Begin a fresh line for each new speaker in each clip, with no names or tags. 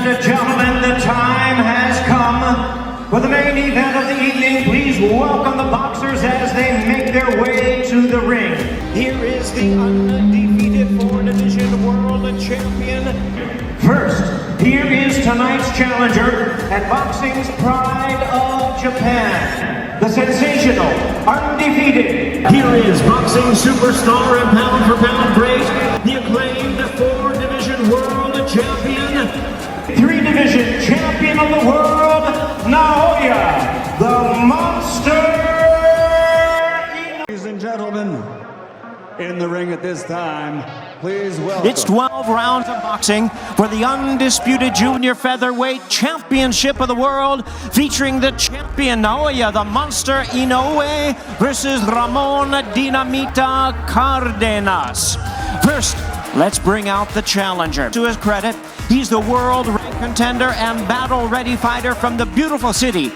and gentlemen, the time has come for the main event of the evening. Please welcome the boxers as they make their way to the ring. Here is the undefeated four-division world champion. First, here is tonight's challenger and boxing's pride of Japan, the sensational, undefeated. Here is boxing superstar and pound-for-pound great, the acclaimed four-division world champion, three-division champion of the world, Naoya, the Monster Inoue.
Ladies and gentlemen, in the ring at this time, please welcome.
It's 12 rounds of boxing for the undisputed junior featherweight championship of the world, featuring the champion Naoya, the Monster Inoue, versus Ramon Dinamita Cardenas. First, let's bring out the challenger. To his credit, he's the world rank contender and battle-ready fighter from the beautiful city.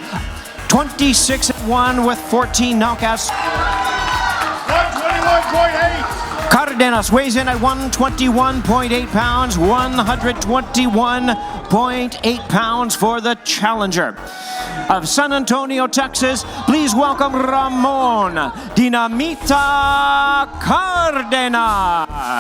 26-1 with 14 knockouts.
121.8.
Cardenas weighs in at 121.8 pounds, 121.8 pounds for the challenger. Of San Antonio, Texas, please welcome Ramon Dinamita Cardenas.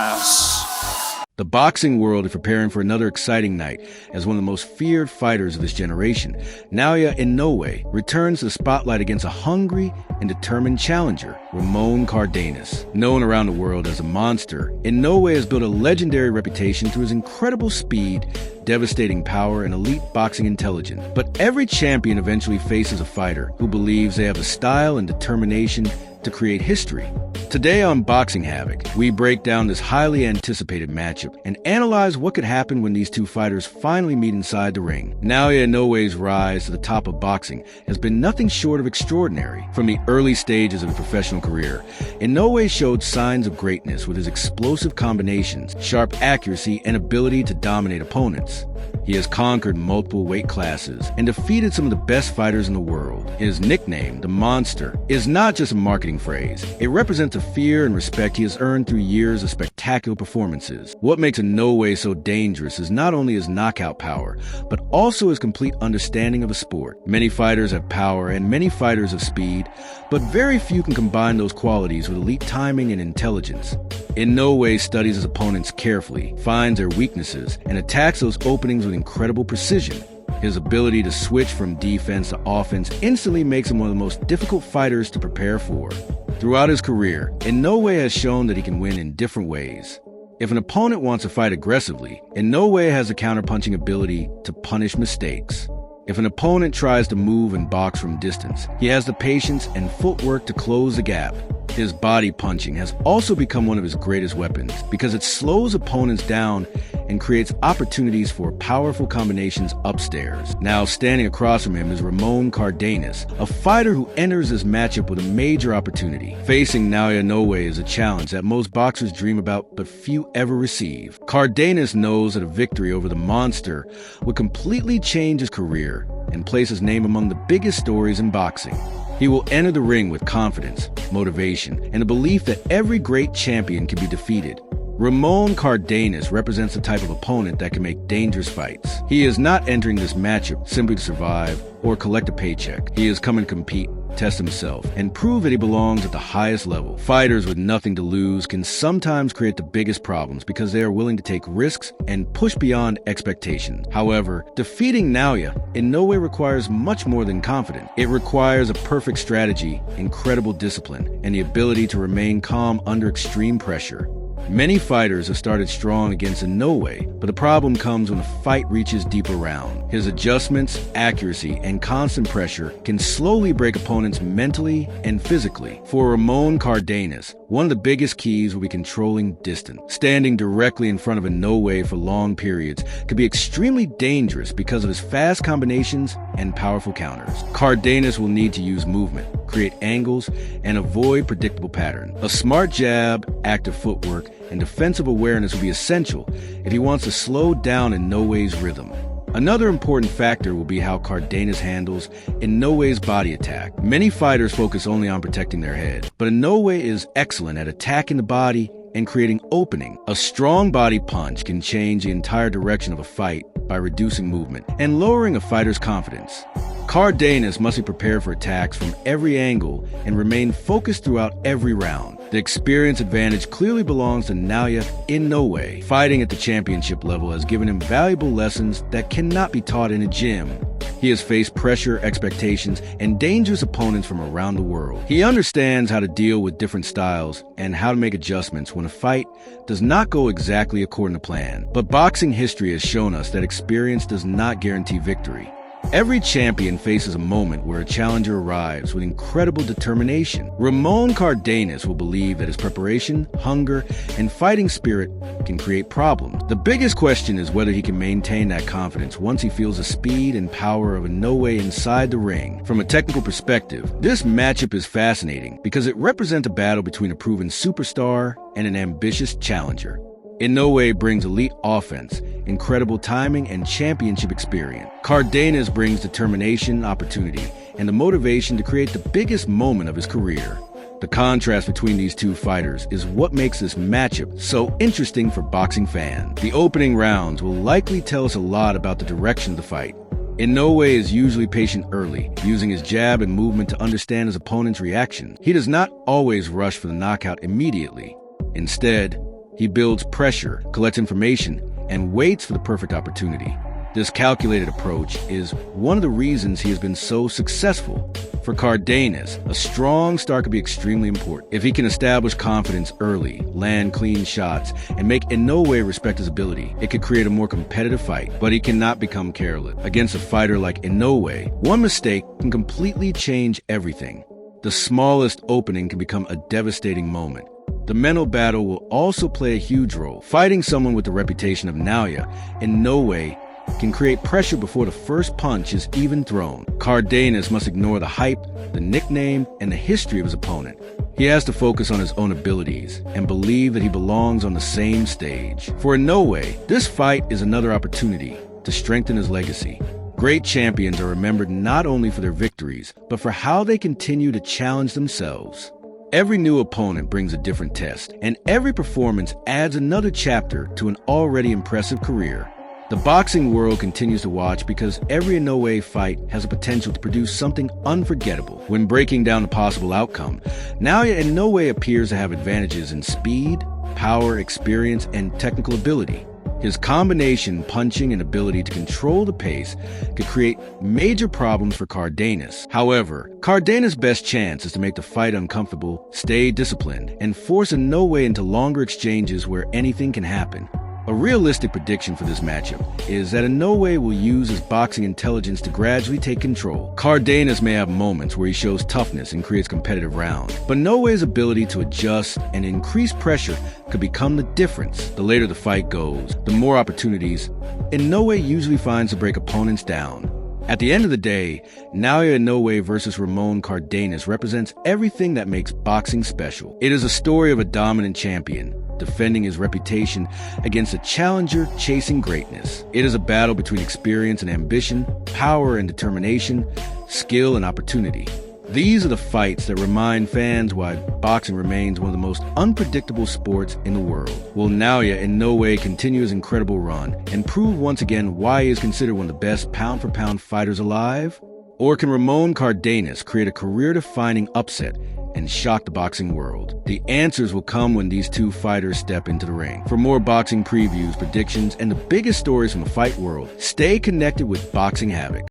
The boxing world is preparing for another exciting night as one of the most feared fighters of this generation. Naoya Inoue returns to the spotlight against a hungry and determined challenger, Ramon Cardenas. Known around the world as a monster, Inoue has built a legendary reputation through his incredible speed, devastating power, and elite boxing intelligence. But every champion eventually faces a fighter who believes they have the style and determination to create history. Today on Boxing Havoc, we break down this highly anticipated matchup and analyze what could happen when these two fighters finally meet inside the ring. Naoya Inoue's rise to the top of boxing has been nothing short of extraordinary. From the early stages of his professional career, Inoue showed signs of greatness with his explosive combinations, sharp accuracy, and ability to dominate opponents. He has conquered multiple weight classes and defeated some of the best fighters in the world. His nickname, the Monster, is not just a marketing phrase. It represents the fear and respect he has earned through years of spectacular performances. What makes Inoue so dangerous is not only his knockout power, but also his complete understanding of the sport. Many fighters have power and many fighters have speed, but very few can combine those qualities with elite timing and intelligence. Inoue studies his opponents carefully, finds their weaknesses, and attacks those openings with incredible precision. His ability to switch from defense to offense instantly makes him one of the most difficult fighters to prepare for. Throughout his career, Inoue has shown that he can win in different ways. If an opponent wants to fight aggressively, Inoue has the counterpunching ability to punish mistakes. If an opponent tries to move and box from distance, he has the patience and footwork to close the gap. His body punching has also become one of his greatest weapons because it slows opponents down and creates opportunities for powerful combinations upstairs. Now standing across from him is Ramon Cardenas, a fighter who enters this matchup with a major opportunity. Facing Naoya Inoue is a challenge that most boxers dream about but few ever receive. Cardenas knows that a victory over the Monster would completely change his career and place his name among the biggest stories in boxing. He will enter the ring with confidence, motivation, and a belief that every great champion can be defeated. Ramon Cardenas represents the type of opponent that can make dangerous fights. He is not entering this matchup simply to survive or collect a paycheck. He is coming to compete, test himself, and prove that he belongs at the highest level. Fighters with nothing to lose can sometimes create the biggest problems because they are willing to take risks and push beyond expectations. However, defeating Naoya Inoue requires much more than confidence. It requires a perfect strategy, incredible discipline, and the ability to remain calm under extreme pressure. Many fighters have started strong against Inoue, but the problem comes when a fight reaches deeper round. His adjustments, accuracy, and constant pressure can slowly break opponents mentally and physically. For Ramon Cardenas, one of the biggest keys will be controlling distance. Standing directly in front of Inoue for long periods can be extremely dangerous because of his fast combinations and powerful counters. Cardenas will need to use movement, create angles, and avoid predictable patterns. A smart jab, active footwork, and defensive awareness will be essential if he wants to slow down Inoue's rhythm. Another important factor will be how Cardenas handles Inoue's body attack. Many fighters focus only on protecting their head, but Inoue is excellent at attacking the body and creating opening. A strong body punch can change the entire direction of a fight by reducing movement and lowering a fighter's confidence. Cardenas must be prepared for attacks from every angle and remain focused throughout every round. The experience advantage clearly belongs to Naoya Inoue. Fighting at the championship level has given him valuable lessons that cannot be taught in a gym. He has faced pressure, expectations, and dangerous opponents from around the world. He understands how to deal with different styles and how to make adjustments when a fight does not go exactly according to plan. But boxing history has shown us that experience does not guarantee victory. Every champion faces a moment where a challenger arrives with incredible determination. Ramon Cardenas will believe that his preparation, hunger, and fighting spirit can create problems. The biggest question is whether he can maintain that confidence once he feels the speed and power of Inoue inside the ring. From a technical perspective, this matchup is fascinating because it represents a battle between a proven superstar and an ambitious challenger. Inoue brings elite offense, incredible timing, and championship experience. Cardenas brings determination, opportunity, and the motivation to create the biggest moment of his career. The contrast between these two fighters is what makes this matchup so interesting for boxing fans. The opening rounds will likely tell us a lot about the direction of the fight. Inoue is usually patient early, using his jab and movement to understand his opponent's reaction. He does not always rush for the knockout immediately. Instead, he builds pressure, collects information, and waits for the perfect opportunity. This calculated approach is one of the reasons he has been so successful. For Cardenas, a strong start could be extremely important. If he can establish confidence early, land clean shots, and make Inoue respect his ability, it could create a more competitive fight. But he cannot become careless. Against a fighter like Inoue, one mistake can completely change everything. The smallest opening can become a devastating moment. The mental battle will also play a huge role. Fighting someone with the reputation of Naoya Inoue can create pressure before the first punch is even thrown. Cardenas must ignore the hype, the nickname, and the history of his opponent. He has to focus on his own abilities and believe that he belongs on the same stage. For Inoue, this fight is another opportunity to strengthen his legacy. Great champions are remembered not only for their victories, but for how they continue to challenge themselves. Every new opponent brings a different test, and every performance adds another chapter to an already impressive career. The boxing world continues to watch because every Inoue fight has a potential to produce something unforgettable. When breaking down the possible outcome, Naoya Inoue appears to have advantages in speed, power, experience, and technical ability. His combination punching and ability to control the pace could create major problems for Cardenas. However, Cardenas' best chance is to make the fight uncomfortable, stay disciplined, and force Inoue into longer exchanges where anything can happen. A realistic prediction for this matchup is that Inoue will use his boxing intelligence to gradually take control. Cardenas may have moments where he shows toughness and creates competitive rounds, but Inoue's ability to adjust and increase pressure could become the difference. The later the fight goes, the more opportunities Inoue usually finds to break opponents down. At the end of the day, Naoya Inoue versus Ramon Cardenas represents everything that makes boxing special. It is a story of a dominant champion defending his reputation against a challenger chasing greatness. It is a battle between experience and ambition, power and determination, skill and opportunity. These are the fights that remind fans why boxing remains one of the most unpredictable sports in the world. Will Naoya Inoue continue his incredible run and prove once again why he is considered one of the best pound-for-pound fighters alive? Or can Ramon Cardenas create a career-defining upset and shock the boxing world? The answers will come when these two fighters step into the ring. For more boxing previews, predictions, and the biggest stories from the fight world, stay connected with Boxing Havoc.